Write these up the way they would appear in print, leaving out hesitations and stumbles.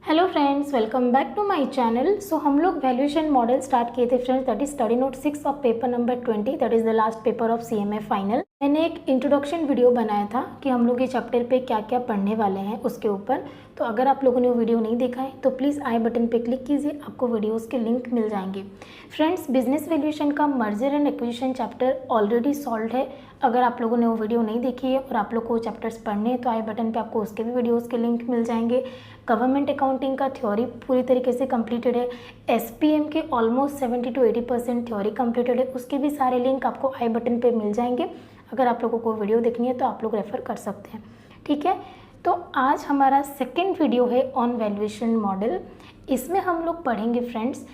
Hello friends, welcome back to my channel. So हम लोग valuation model start किए थे friends, that is study note 6 of paper number 20, that is the last paper of CMA final. मैंने एक introduction video बनाया था कि हम लोग ये चैप्टर पे क्या क्या पढ़ने वाले हैं उसके ऊपर। तो अगर आप लोगों ने वो वीडियो नहीं देखा है तो प्लीज़ आई बटन पे क्लिक कीजिए, आपको वीडियोस के लिंक मिल जाएंगे। फ्रेंड्स, बिजनेस वैल्यूएशन का merger and acquisition chapter already solve है। अगर आप लोगों ने वो वीडियो नहीं देखी है और आप लोग को वो चैप्टर्स पढ़ने हैं तो आई बटन पे आपको उसके भी वीडियोस के लिंक मिल जाएंगे। गवर्नमेंट अकाउंटिंग का थ्योरी पूरी तरीके से कंप्लीटेड है। एसपीएम के ऑलमोस्ट 70 to 80% थ्योरी कंप्लीटेड है, उसके भी सारे लिंक आपको आई बटन पे मिल जाएंगे। अगर आप लोगों को वीडियो देखनी है तो आप लोग रेफर कर सकते हैं, ठीक है। तो आज हमारा सेकेंड वीडियो है ऑन वैल्यूएशन मॉडल। इसमें हम लोग पढ़ेंगे फ्रेंड्स,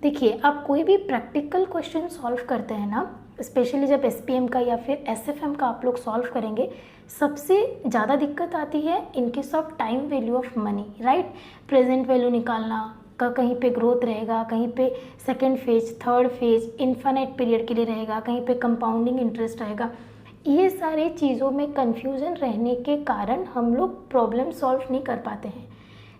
देखिए आप कोई भी प्रैक्टिकल क्वेश्चन सॉल्व करते हैं ना, स्पेशली जब एसपीएम का या फिर एसएफएम का आप लोग सॉल्व करेंगे, सबसे ज़्यादा दिक्कत आती है in case of time value of money, right. Present value निकालना का, कहीं पे ग्रोथ रहेगा, कहीं पे second phase, third phase, infinite period के लिए रहेगा, कहीं पे कंपाउंडिंग इंटरेस्ट रहेगा। ये सारी चीज़ों में कन्फ्यूज़न रहने के कारण हम लोग प्रॉब्लम सॉल्व नहीं कर पाते हैं।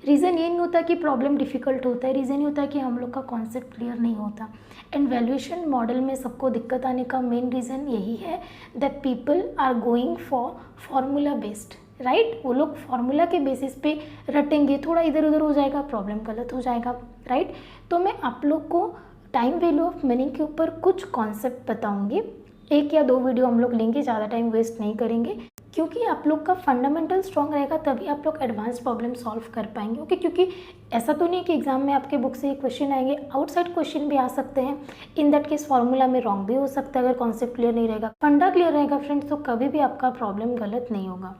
रीज़न ये नहीं होता कि प्रॉब्लम डिफ़िकल्ट होता है, रीज़न ये होता है कि हम लोग का कॉन्सेप्ट क्लियर नहीं होता। एंड वैल्यूएशन मॉडल में सबको दिक्कत आने का मेन रीज़न यही है that people are going for formula based, right. वो लोग फार्मूला के बेसिस पे रटेंगे, थोड़ा इधर उधर हो जाएगा, प्रॉब्लम गलत हो जाएगा, राइट। तो मैं आप लोग को टाइम वैल्यू ऑफ मनी के ऊपर कुछ कॉन्सेप्ट बताऊँगी। एक या दो वीडियो हम लोग लेंगे, ज़्यादा टाइम वेस्ट नहीं करेंगे, क्योंकि आप लोग का फंडामेंटल स्ट्रॉन्ग रहेगा तभी आप लोग एडवांस प्रॉब्लम सॉल्व कर पाएंगे। ओके, क्योंकि ऐसा तो नहीं है कि एग्जाम में आपके बुक से ये क्वेश्चन आएंगे, आउटसाइड क्वेश्चन भी आ सकते हैं। इन दैट केस फॉर्मूला में रॉन्ग भी हो सकता है अगर कॉन्सेप्ट क्लियर नहीं रहेगा। फंडा क्लियर रहेगा फ्रेंड्स तो कभी भी आपका प्रॉब्लम गलत नहीं होगा,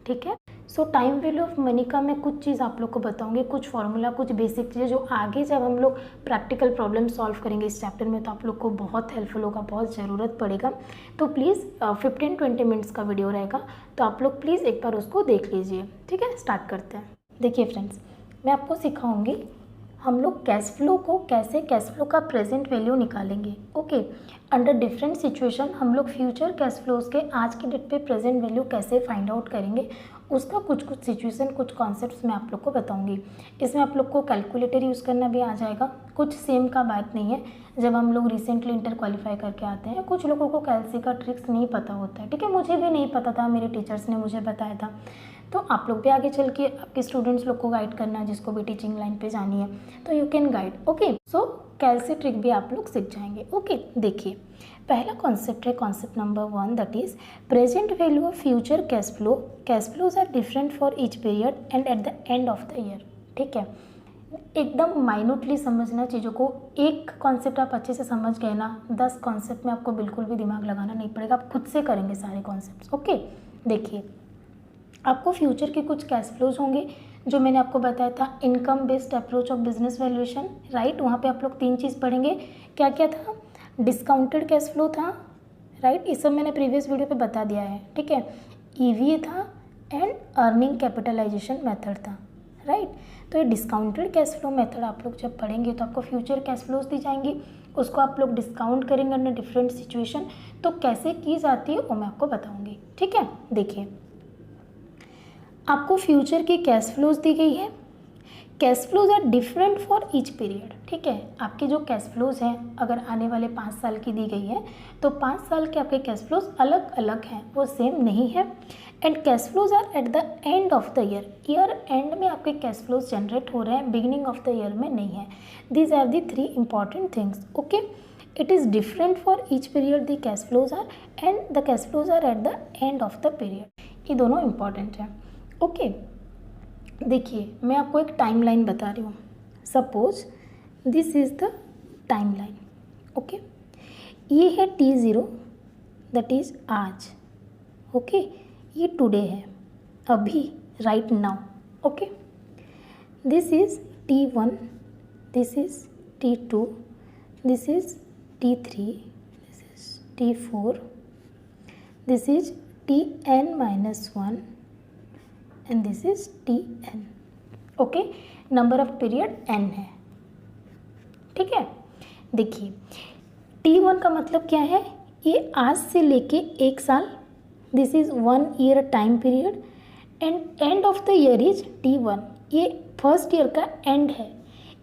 ठीक है। सो टाइम वैल्यू ऑफ मनी का मैं कुछ चीज़ आप लोग को बताऊंगी, कुछ फॉर्मूला, कुछ बेसिक चीज़ें जो आगे जब हम लोग प्रैक्टिकल प्रॉब्लम सॉल्व करेंगे इस चैप्टर में तो आप लोग को बहुत हेल्पफुल होगा, बहुत ज़रूरत पड़ेगा। तो प्लीज़ 15-20 मिनट्स का वीडियो रहेगा, तो आप लोग प्लीज़ एक बार उसको देख लीजिए, ठीक है। स्टार्ट करते हैं। देखिए फ्रेंड्स, मैं आपको सिखाऊंगी हम लोग कैश फ्लो को कैसे, कैश फ्लो का प्रेजेंट वैल्यू निकालेंगे। ओके, अंडर डिफरेंट सिचुएशन हम लोग फ्यूचर कैश फ्लोज के आज की डेट पे प्रेजेंट वैल्यू कैसे फाइंड आउट करेंगे, उसका कुछ कुछ सिचुएशन, कुछ कॉन्सेप्ट्स मैं आप लोग को बताऊंगी। इसमें आप लोग को कैलकुलेटर यूज़ करना भी आ जाएगा, कुछ सेम का बात नहीं है। जब हम लोग रिसेंटली इंटर क्वालिफाई करके आते हैं, कुछ लोगों को कैलसी का ट्रिक्स नहीं पता होता है, ठीक है। मुझे भी नहीं पता था, मेरे टीचर्स ने मुझे बताया था। तो आप लोग भी आगे चल के आपके स्टूडेंट्स लोग को गाइड करना, जिसको भी टीचिंग लाइन पे जानी है तो you can guide. Okay, so कैलसी ट्रिक भी आप लोग सीख जाएंगे। ओके, देखिए पहला कॉन्सेप्ट है concept number 1, that is present value of future cash flow. Cash flows are different for each period and at the end of the year, ठीक है। एकदम माइन्यूटली समझना चीज़ों को। एक कॉन्सेप्ट आप अच्छे से समझ गए ना, 10 कॉन्सेप्ट में आपको बिल्कुल भी दिमाग लगाना नहीं पड़ेगा, आप खुद से करेंगे सारे कॉन्सेप्ट। ओके, देखिए आपको फ्यूचर के कुछ कैश फ्लोज होंगे जो मैंने आपको बताया था, income based approach of business valuation, right. वहाँ पे आप लोग 3 चीज़ पढ़ेंगे। क्या क्या था? डिस्काउंटेड कैश फ्लो था, राइट, इस सब मैंने प्रीवियस वीडियो पे बता दिया है, ठीक है। ईवीए था एंड अर्निंग कैपिटलाइजेशन मेथड था, राइट। तो ये डिस्काउंटेड कैश फ्लो मेथड आप लोग जब पढ़ेंगे तो आपको फ्यूचर कैश फ्लोज दी जाएंगी, उसको आप लोग डिस्काउंट करेंगे अंडर डिफरेंट सिचुएशन। तो कैसे की जाती है वो मैं आपको बताऊँगी, ठीक है। देखिए आपको फ्यूचर की कैश फ्लोज दी गई है। Cash flows are different for each period, ठीक है। आपके जो कैश फ्लोज हैं, अगर आने वाले 5 साल की दी गई है तो 5 साल के आपके कैश फ्लोज अलग अलग हैं, वो सेम नहीं है। And cash flows are at the end of the year, year end में आपके कैश फ्लोज जनरेट हो रहे हैं, बिगिनिंग ऑफ द ईयर में नहीं है। These are the 3 important things. Okay, it is different for each period the cash flows are and the cash flows are at the end of the period, ये दोनों important हैं। Okay, देखिए मैं आपको एक टाइमलाइन बता रही हूँ। Suppose this is the timeline, okay. ये है T0, दैट इज़ आज, ओके। ये टुडे है, अभी, right now, okay. This is T1, this is T2, this is T3, this is T4, this is Tn-1 and this is Tn, okay. Number of period n है, ठीक है। देखिए T1 का मतलब क्या है, ये आज से लेके 1 साल, this is 1 year time period and and of the year is T1, ये फर्स्ट ईयर का एंड है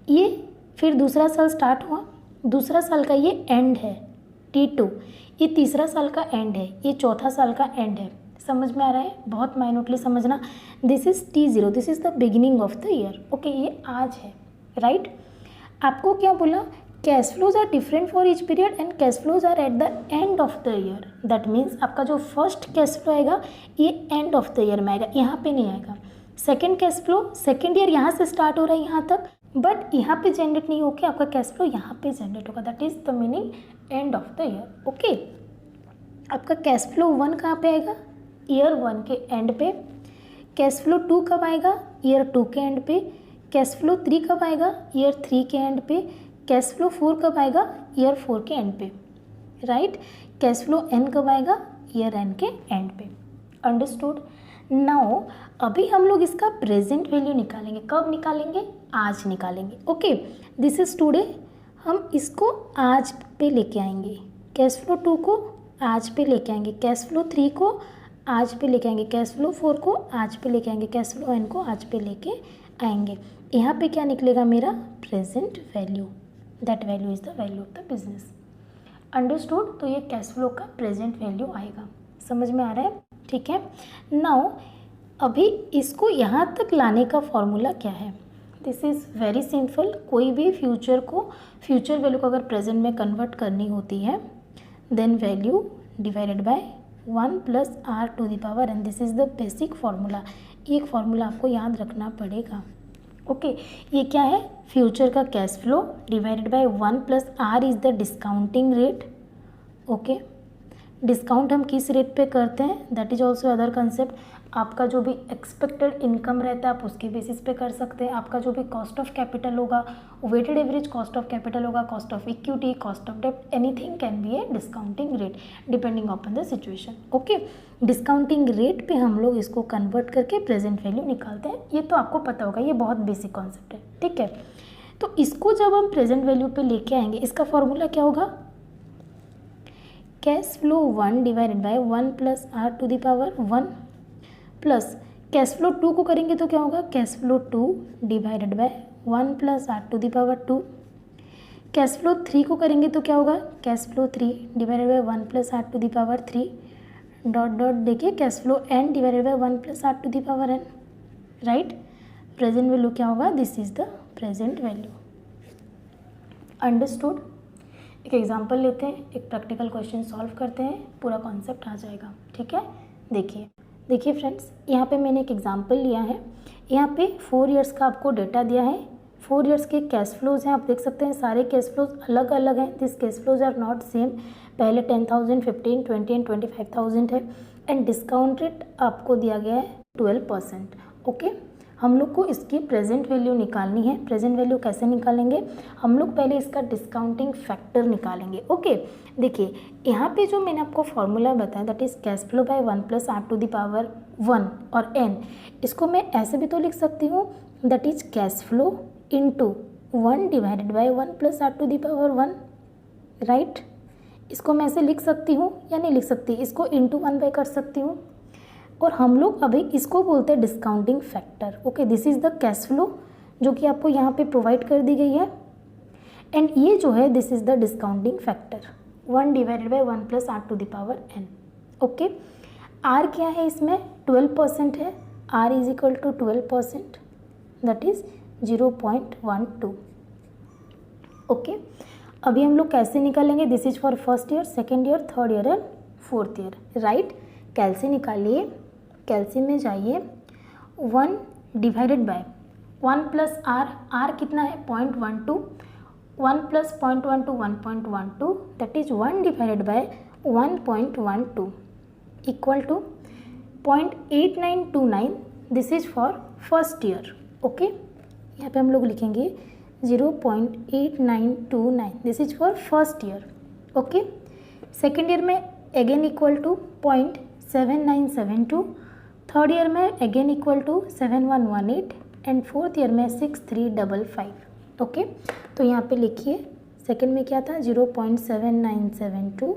ये, फिर दूसरा साल स्टार्ट हुआ, दूसरा साल का ये एंड है T2, ये तीसरा साल का एंड है, ये चौथा साल का एंड है। समझ में आ रहा है? बहुत माइन्यूटली समझना। This is T0, this is the beginning of the year. Okay, ये आज है, राइट। आपको क्या बोला? Cash flows are different for each period and cash flows are at the end of the year. That means आपका जो first cash flow आएगा ये एंड ऑफ द ईयर में आएगा, यहाँ पे नहीं आएगा। Second cash flow, second year यहाँ से स्टार्ट हो रहा है यहाँ तक, बट यहाँ पे जनरेट नहीं होकर आपका कैश फ्लो यहाँ पे जनरेट होगा। That is the meaning and of the year. Okay, आपका कैश फ्लो 1 कहाँ पे आएगा? ईयर 1 के एंड पे। कैश फ्लो 2 कब आएगा? ईयर 2 के एंड पे। कैश फ्लो 3 कब आएगा? ईयर 3 के एंड पे। कैश फ्लो 4 कब आएगा? ईयर 4 के एंड पे, राइट। कैश फ्लो n कब आएगा? ईयर n के एंड पे। अंडरस्टूड? नाउ अभी हम लोग इसका प्रेजेंट वैल्यू निकालेंगे। कब निकालेंगे? आज निकालेंगे। Okay, this is today. हम इसको आज पे लेके आएंगे। कैश फ्लो 2 को आज पे लेके आएंगे, कैश फ्लो 3 को आज पे लेके आएंगे, कैश फ्लो 4 को आज पे लेके आएंगे, कैश फ्लो n को आज पे लेके आएंगे। यहाँ पे क्या निकलेगा? मेरा present value. That value is the value of the business. Understood? तो ये कैश फ्लो का प्रेजेंट वैल्यू आएगा। समझ में आ रहा है? ठीक है। नाउ अभी इसको यहाँ तक लाने का फॉर्मूला क्या है? This is very simple. कोई भी फ्यूचर वैल्यू को अगर प्रेजेंट में कन्वर्ट करनी होती है, then value divided by 1 plus r to the power n। This is the basic formula. एक फार्मूला आपको याद रखना पड़ेगा। ओके, ये क्या है? फ्यूचर का cash flow divided by 1 plus r is the discounting rate. Okay, discount हम किस रेट पे करते हैं? That is also other concept. आपका जो भी एक्सपेक्टेड इनकम रहता है आप उसके बेसिस पे कर सकते हैं। आपका जो भी कॉस्ट ऑफ कैपिटल होगा, weighted average cost of capital होगा, cost of equity, cost of डेब्ट, anything can be a discounting rate depending upon the situation. Okay, discounting rate पे हम लोग इसको कन्वर्ट करके प्रेजेंट वैल्यू निकालते हैं। ये तो आपको पता होगा, ये बहुत बेसिक कॉन्सेप्ट है। ठीक है, तो इसको जब हम प्रेजेंट वैल्यू पे लेके आएंगे, इसका फॉर्मूला क्या होगा? Cash flow 1 divided by 1 plus r to the power 1 plus cash flow 2 को करेंगे तो क्या होगा? Cash flow 2 divided by 1 plus r to the power 2। Cash flow 3 को करेंगे तो क्या होगा? Cash flow 3 divided by 1 plus r to the power 3 dot dot देखिए cash flow n divided by 1 plus r to the power n, right. Present value क्या होगा? This is the present value. Understood? एक example लेते हैं, एक practical question solve करते हैं, पूरा कॉन्सेप्ट आ जाएगा। ठीक है, देखिए फ्रेंड्स, यहाँ पे मैंने एक एग्जांपल लिया है। यहाँ पे 4 इयर्स का आपको डेटा दिया है। 4 इयर्स के कैश फ्लोज हैं, आप देख सकते हैं सारे कैश फ्लोज अलग अलग हैं। This cash flows are not same. पहले 10,000, 15, 20 एंड 25,000 है एंड डिस्काउंट रेट आपको दिया गया है 12%। ओके, हम लोग को इसकी प्रेजेंट वैल्यू निकालनी है। प्रेजेंट वैल्यू कैसे निकालेंगे? हम लोग पहले इसका डिस्काउंटिंग फैक्टर निकालेंगे। ओके, देखिए यहाँ पे जो मैंने आपको फॉर्मूला बताया that is cash flow by 1 plus r to the power 1 और n, इसको मैं ऐसे भी तो लिख सकती हूँ, that is cash flow into 1 divided by 1 plus r to the power 1, right. इसको मैं ऐसे लिख सकती हूँ या नहीं लिख सकती? इसको इंटू 1 बाय कर सकती हूँ। और हम लोग अभी इसको बोलते हैं discounting factor. Okay, this is the cash flow जो कि आपको यहाँ पे प्रोवाइड कर दी गई है एंड ये जो है this is the discounting factor 1 divided by 1 plus r to the power n। Okay, r क्या है इसमें? 12% है। r is equal to 12%, that is 0.12। Okay, अभी हम लोग कैसे निकालेंगे? This is for first year, second year, third year and fourth year, right. Calci निकालिए, कैलसी में जाइए। 1 डिवाइडेड बाय 1 प्लस r कितना है? 0.12। 1 plus 0.12 1.12, that is 1 divided by 1.12 equal to 0.8929। This is for first year. Okay, यहाँ पे हम लोग लिखेंगे 0.8929, this is for first year. Okay, second year में again equal to 0.7972, third year में again equal to 7118 and fourth year में 6355। Okay, तो यहाँ पे लिखिए सेकेंड में क्या था? 0.7972,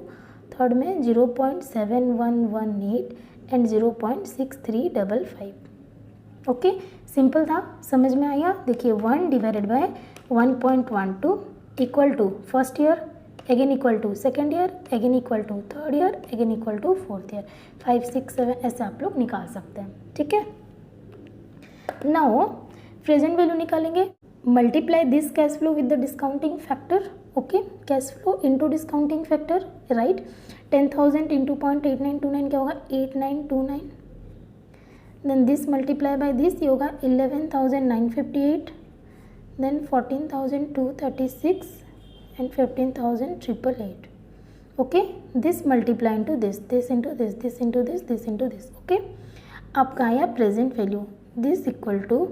थर्ड में 0.7118 एंड 0.6355। ओके, सिंपल था, समझ में आया। देखिए 1 divided by 1.12 equal to first year, again equal to second year, again equal to third year, again equal to fourth year, 5 6 7 ऐसे आप लोग निकाल सकते हैं। ठीक है, नाउ प्रेजेंट वैल्यू निकालेंगे। Multiply this cash flow with the discounting factor. Okay, cash flow into discounting factor, right. 10,000 into 0.8929 क्या होगा, 8929। Then this multiply by this, ये होगा 11,958, then 14,236 and 15,888। Okay, this multiply into this, this into this, this into this, this into this. Okay, आपका आया present value, this equal to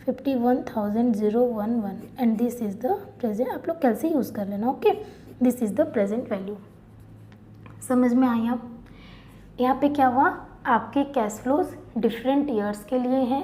51,011 and this is the present. आप लोग कैसे use कर लेना। Okay, this is the present value. समझ में आया। यहाँ पे क्या हुआ, आपके कैश फ्लोज डिफरेंट ईयर्स के लिए हैं।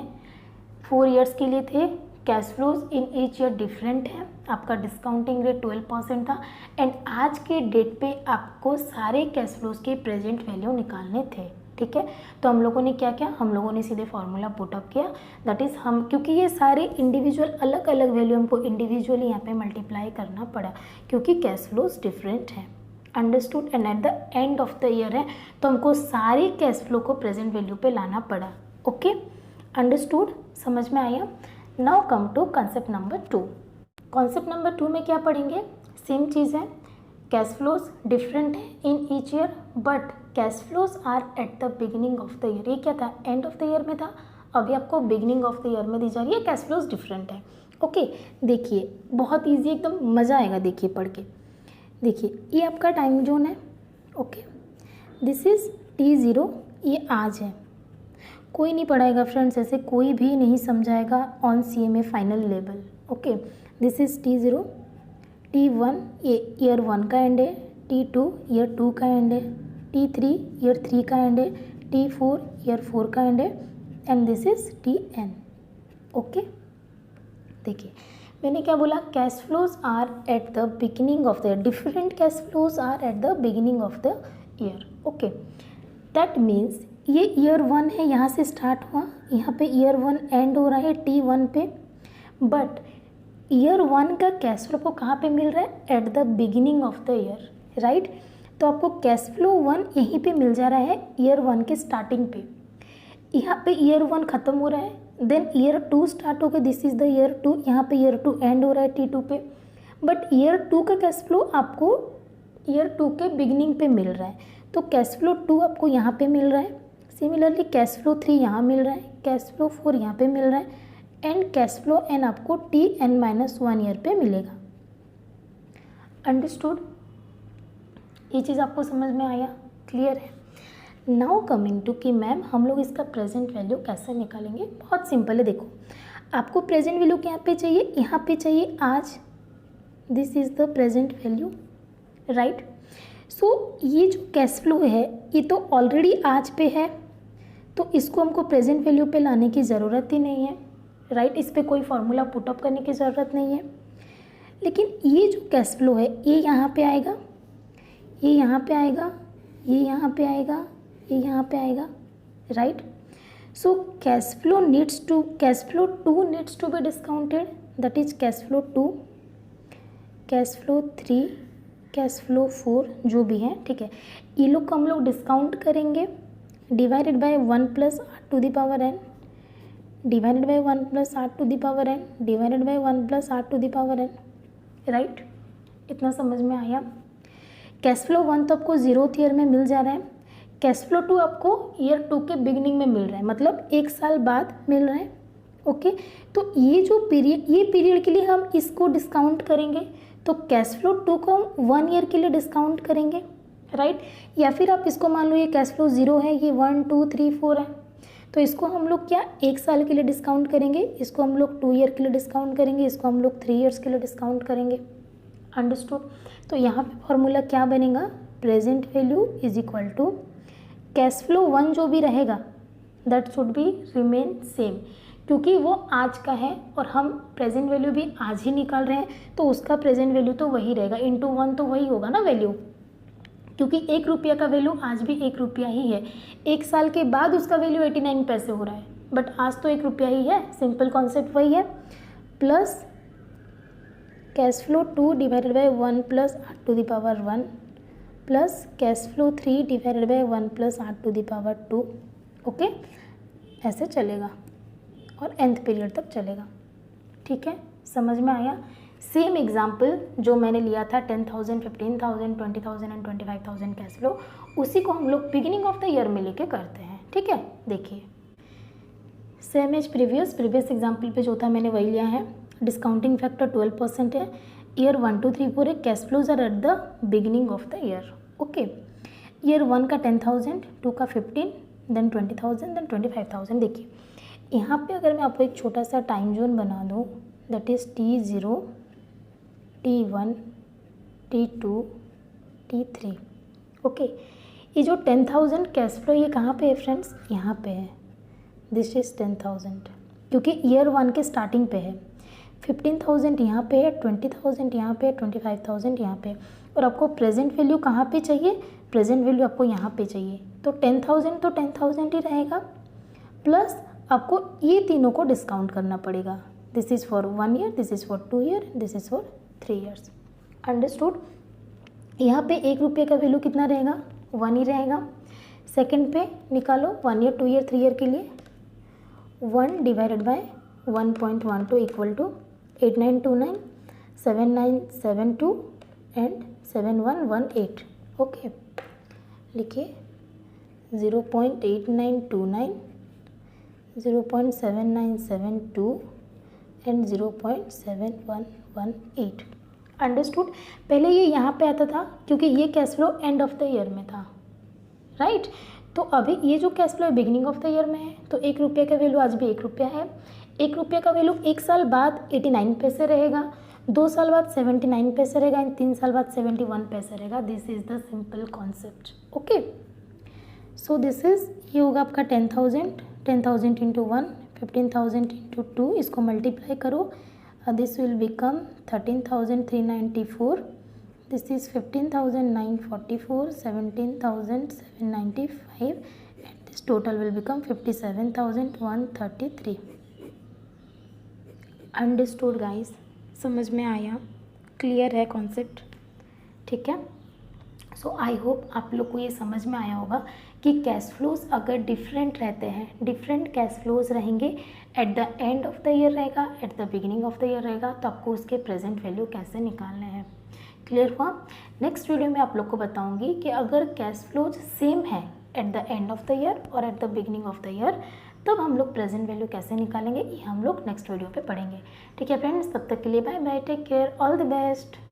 4 ईयर्स के लिए थे, cash flows in each year different है। आपका डिस्काउंटिंग रेट 12% था एंड आज के डेट पे आपको सारे कैश फ्लोज के प्रेजेंट वैल्यू निकालने थे। ठीक है, तो हम लोगों ने क्या किया, हम लोगों ने सीधे फार्मूला पुटअप किया। दैट इज़ हम, क्योंकि ये सारे इंडिविजुअल अलग अलग वैल्यू हमको इंडिविजुअली यहाँ पे मल्टीप्लाई करना पड़ा क्योंकि कैश फ्लोज डिफरेंट हैं। Understood. And at the end of the year है तो हमको सारे कैश फ्लो को प्रेजेंट वैल्यू पे लाना पड़ा। ओके, अंडरस्टूड, समझ में आया। Now come to concept number 2। Concept number 2 में क्या पढ़ेंगे, सेम चीज़ है, कैश फ्लोज डिफरेंट है in each year but cash flows are at the beginning of the year. ये क्या था, एंड ऑफ द ईयर में था, अभी आपको बिगिनिंग ऑफ द ईयर में दी जा रही है, कैश फ्लोज डिफरेंट है। ओके, देखिए बहुत ईजी, एकदम मज़ा आएगा देखिए पढ़ के। देखिए ये आपका टाइम जोन है। ओके, दिस इज़ T0, ये आज है। कोई नहीं पढ़ाएगा फ्रेंड्स, ऐसे कोई भी नहीं समझाएगा on CMA final level. Okay, this is T0, T1 ये ईयर 1 का एंड है, T2 ईयर 2 का एंड है, T3 ईयर 3 का एंड है, T4 ईयर 4 का एंड है and this is TN। Okay, देखिए मैंने क्या बोला, cash flows are at the beginning of the year, different cash flows are at the beginning of the year. Okay, that means ये year 1 है, यहाँ से स्टार्ट हुआ, यहाँ पे ईयर 1 एंड हो रहा है T1 पे, बट ईयर 1 का कैश फ्लो को कहाँ पे मिल रहा है, at the beginning of the year, right. तो आपको कैश फ्लो 1 यहीं पे मिल जा रहा है ईयर 1 के स्टार्टिंग पे। यहाँ पे ईयर 1 ख़त्म हो रहा है, देन ईयर 2 स्टार्ट हो गया, दिस इज़ द ईयर 2, यहाँ पे ईयर 2 एंड हो रहा है T2 पे, बट ईयर 2 का कैश फ्लो आपको ईयर 2 के बिगिनिंग पे मिल रहा है, तो कैश फ्लो 2 आपको यहाँ पे मिल रहा है। सिमिलरली कैश फ्लो 3 यहाँ मिल रहा है, कैश फ्लो 4 यहाँ पे मिल रहा है एंड कैश फ्लो n आपको Tn-1 ईयर पे मिलेगा। अंडरस्टूड, ये चीज़ आपको समझ में आया, क्लियर है। नाउ कमिंग टू कि मैम हम लोग इसका प्रेजेंट वैल्यू कैसे निकालेंगे। बहुत सिंपल है, देखो आपको प्रेजेंट वैल्यू यहाँ पे चाहिए, यहाँ पे चाहिए आज, this is the present value, right. So ये जो कैश फ्लो है ये तो ऑलरेडी आज पे है, तो इसको हमको प्रेजेंट वैल्यू पे लाने की ज़रूरत ही नहीं है, राइट। इस पर कोई फार्मूला पुटअप करने की ज़रूरत नहीं है। लेकिन ये जो कैश फ्लो है ये यहाँ पे आएगा, ये यहाँ पे आएगा, ये यहाँ पे आएगा, ये यहाँ पे आएगा, राइट। So cash flow 2 needs to be discounted, that is cash flow 2, cash flow 3, cash flow 4 जो भी है, ठीक है। ये लोग को हम लोग डिस्काउंट करेंगे, divided by 1 + r⁴n, divided by 1 + r⁴n, divided by 1 + r⁴n, right. इतना समझ में आया। कैश फ्लो 1 तो आपको 0th ईयर में मिल जा रहा है, कैश फ्लो 2 आपको ईयर 2 के बिगिनिंग में मिल रहा है, मतलब 1 साल बाद मिल रहा है। ओके, तो ये जो पीरियड के लिए हम इसको डिस्काउंट करेंगे, तो कैश फ्लो 2 को हम 1 ईयर के लिए डिस्काउंट करेंगे, राइट। या फिर आप इसको मान लो ये कैश फ्लो 0 है, ये 1 2 3 4 है, तो इसको हम लोग क्या 1 साल के लिए डिस्काउंट करेंगे, इसको हम लोग 2 ईयर के लिए डिस्काउंट करेंगे, इसको हम लोग 3 ईयर्स के लिए डिस्काउंट करेंगे। अंडरस्टूड। तो यहाँ पे फॉर्मूला क्या बनेगा, present value is equal to cash flow 1 जो भी रहेगा that should be remain same, क्योंकि वो आज का है और हम प्रेजेंट वैल्यू भी आज ही निकाल रहे हैं, तो उसका प्रेजेंट वैल्यू तो वही रहेगा, इंटू 1 तो वही होगा ना वैल्यू, क्योंकि 1 रुपया का वैल्यू आज भी 1 रुपया ही है। 1 साल के बाद उसका वैल्यू 89 पैसे हो रहा है, बट आज तो 1 रुपया ही है, सिंपल कॉन्सेप्ट वही है, plus cash flow 2 divided by 1 plus r to the power 1 plus cash flow 3 divided by 1 plus r to the power 2। Okay, ऐसे चलेगा और nth पीरियड तक चलेगा। ठीक है, समझ में आया। सेम एग्जाम्पल जो मैंने लिया था 10,000, 15,000, 20,000 एंड 25,000 कैश फ्लो, उसी को हम लोग बिगिनिंग ऑफ द ईयर में लेके करते हैं। ठीक है, देखिए सेम एज प्रीवियस एग्जाम्पल पे जो था मैंने वही लिया है। डिस्काउंटिंग फैक्टर 12% है, ईयर 1 2 3 4 है, cash flows are at the beginning of the year. Okay, year 1 का 10,000, 2 का 15, देन 20,000, देन 25,000। देखिए यहाँ पे अगर मैं आपको एक छोटा सा टाइम जोन बना दूँ, that is T0, T1, T2, T3। Okay, ये जो 10,000 कैश फ्लो ये कहाँ पे है फ्रेंड्स, यहाँ पे है। दिस इज़ 10,000 क्योंकि ईयर 1 के स्टार्टिंग पे है। 15,000 यहाँ पे है, 20,000 यहाँ पे है, 25,000 यहाँ पे। और आपको प्रेजेंट वैल्यू कहाँ पे चाहिए, प्रेजेंट वैल्यू आपको यहाँ पे चाहिए, तो 10,000 तो 10,000 ही रहेगा, प्लस आपको ये तीनों को डिस्काउंट करना पड़ेगा। This is for 1 year, this is for 2 year, this is for 3 years. Understood. यहाँ पे 1 रुपये का वैल्यू कितना रहेगा, 1 ही रहेगा। सेकंड पे निकालो 1 ईयर, 2 ईयर, 3 ईयर के लिए 1 divided by 1.12 equal to 8929, 7972 and 7118। Okay, लिखिए 0.8929, 0.7972 एंड 0.7118। अंडरस्टूड। पहले ये यहाँ पे आता था क्योंकि ये cash flow and of the year में था, राइट। तो अभी ये जो cash flow beginning of the year में है, तो 1 रुपये का वैल्यू आज भी 1 रुपया है। 1 रुपये का वैल्यू 1 साल बाद 89 पैसे रहेगा, 2 साल बाद 79 पैसे रहेगा एंड 3 साल बाद 71 पैसे रहेगा। This is the simple concept. Okay, so this is, ये होगा आपका 10,000 इंटू 1, 15,000 इंटू 2, इसको मल्टीप्लाई करो, this will become 13,394, this is 15,944, 17,795 and this total will become 57,133। Understood guys, समझ में आया, क्लियर है कॉन्सेप्ट। ठीक है, सो आई होप आप लोग को ये समझ में आया होगा कि कैश फ्लोज अगर डिफरेंट रहते हैं, डिफरेंट कैश फ्लोज रहेंगे, at the end of the year रहेगा, at the beginning of the year रहेगा, तो आपको उसके प्रेजेंट वैल्यू कैसे निकालने हैं। क्लियर हुआ। नेक्स्ट वीडियो में आप लोग को बताऊंगी कि अगर कैश फ्लोज सेम है at the end of the year और at the beginning of the year, तब हम लोग प्रेजेंट वैल्यू कैसे निकालेंगे, ये हम लोग नेक्स्ट वीडियो पे पढ़ेंगे। ठीक है फ्रेंड्स, तब तक के लिए bye bye, take care, all the best.